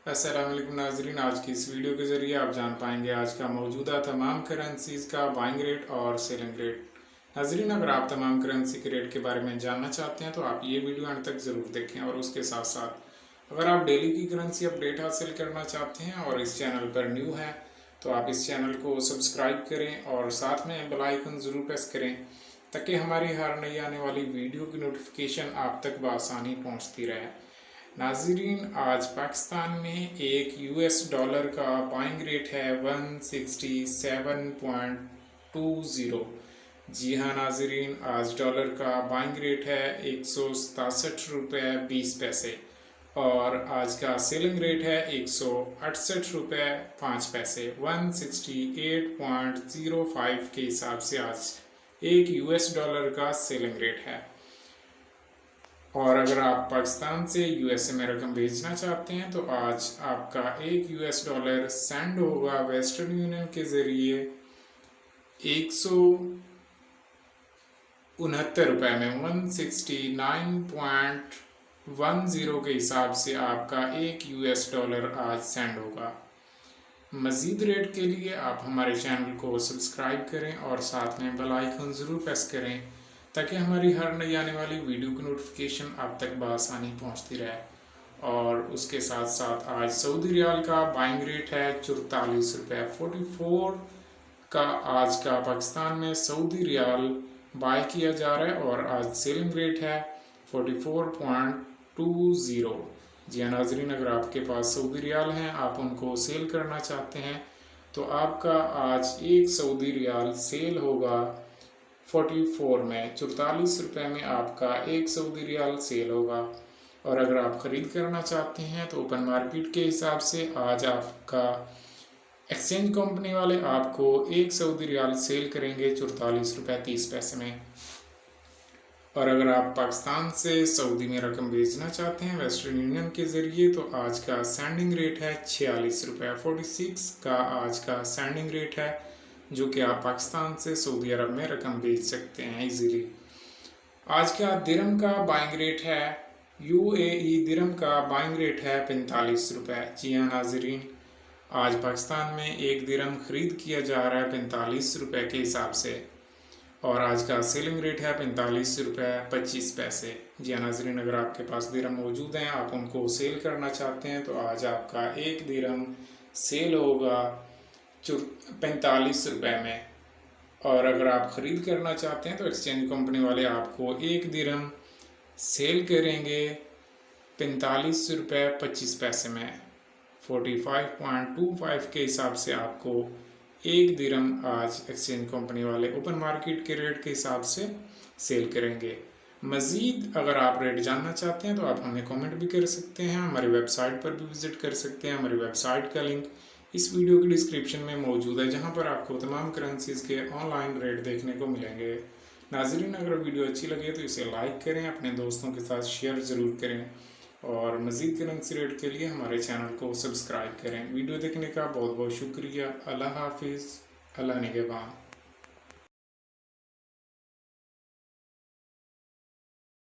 अस्सलाम वालेकुम नाजरीन। आज की इस वीडियो के ज़रिए आप जान पाएंगे आज का मौजूदा तमाम करेंसीज़ का बाइंग रेट और सेलिंग रेट। नाजरीन, अगर आप तमाम करेंसी के रेट के बारे में जानना चाहते हैं तो आप ये वीडियो अंत तक ज़रूर देखें। और उसके साथ साथ अगर आप डेली की करेंसी अपडेट हासिल करना चाहते हैं और इस चैनल पर न्यू हैं तो आप इस चैनल को सब्सक्राइब करें और साथ में बेल आइकन ज़रूर प्रेस करें ताकि हमारी हर नई आने वाली वीडियो की नोटिफिकेशन आप तक बआसानी पहुँचती रहे। नाजरीन, आज पाकिस्तान में एक यूएस डॉलर का बाइंग रेट है 167.20। जी हाँ नाजरीन, आज डॉलर का बाइंग रेट है 167 रुपये 20 पैसे और आज का सेलिंग रेट है 168 रुपये 5 पैसे। 168.05 के हिसाब से आज एक यूएस डॉलर का सेलिंग रेट है। और अगर आप पाकिस्तान से यूएसए में रकम भेजना चाहते हैं तो आज आपका एक यूएस डॉलर सेंड होगा वेस्टर्न यूनियन के ज़रिए 169 रुपये में। 169.10 के हिसाब से आपका एक यूएस डॉलर आज सेंड होगा। मज़ीद रेट के लिए आप हमारे चैनल को सब्सक्राइब करें और साथ में बेल आइकन ज़रूर प्रेस करें ताकि हमारी हर नई आने वाली वीडियो की नोटिफिकेशन आप तक बआसानी पहुंचती रहे। और उसके साथ साथ आज सऊदी रियाल का बाइंग रेट है 44 रुपये 44 का आज का पाकिस्तान में सऊदी रियाल बाय किया जा रहा है और आज सेलिंग रेट है 44.20। जी हाँ नाजरीन, अगर आपके पास सऊदी रियाल हैं, आप उनको सेल करना चाहते हैं तो आपका आज एक सऊदी रियाल सेल होगा 44 में। 44 रुपये में आपका एक सऊदी रियाल सेल होगा। और अगर आप ख़रीद करना चाहते हैं तो ओपन मार्केट के हिसाब से आज आपका एक्सचेंज कंपनी वाले आपको एक सऊदी रियाल सेल करेंगे 44 रुपये 30 पैसे में। और अगर आप पाकिस्तान से सऊदी में रकम भेजना चाहते हैं वेस्टर्न यूनियन के ज़रिए तो आज का सेंडिंग रेट है 46 रुपये 46 का आज का सेंडिंग रेट है, जो कि आप पाकिस्तान से सऊदी अरब में रकम भेज सकते हैं इजीली। आज का दिरहम का बाइंग रेट है यूएई दिरहम का बाइंग रेट है 45 रुपये। जी हाँ नाजरीन, आज पाकिस्तान में एक दिरहम ख़रीद किया जा रहा है 45 रुपये के हिसाब से और आज का सेलिंग रेट है 45 रुपये 25 पैसे। जी हाँ नाजरीन, अगर आपके पास दिरहम मौजूद हैं, आप उनको सेल करना चाहते हैं तो आज आपका एक दिरहम सेल होगा 45 रुपये में। और अगर आप ख़रीद करना चाहते हैं तो एक्सचेंज कंपनी वाले आपको एक दिरहम सेल करेंगे 45 रुपये 25 पैसे में। 45.25 के हिसाब से आपको एक दिरहम आज एक्सचेंज कंपनी वाले ओपन मार्केट के रेट के हिसाब से सेल करेंगे। मज़ीद अगर आप रेट जानना चाहते हैं तो आप हमें कमेंट भी कर सकते हैं, हमारी वेबसाइट पर भी विज़िट कर सकते हैं। हमारी वेबसाइट का लिंक इस वीडियो की डिस्क्रिप्शन में मौजूद है, जहां पर आपको तमाम करेंसीज़ के ऑनलाइन रेट देखने को मिलेंगे। नाजरीन, अगर वीडियो अच्छी लगे तो इसे लाइक करें, अपने दोस्तों के साथ शेयर ज़रूर करें और मज़ीद करेंसी रेट के लिए हमारे चैनल को सब्सक्राइब करें। वीडियो देखने का बहुत बहुत शुक्रिया। अल्लाह हाफिज़, अल्लाह निगहबान।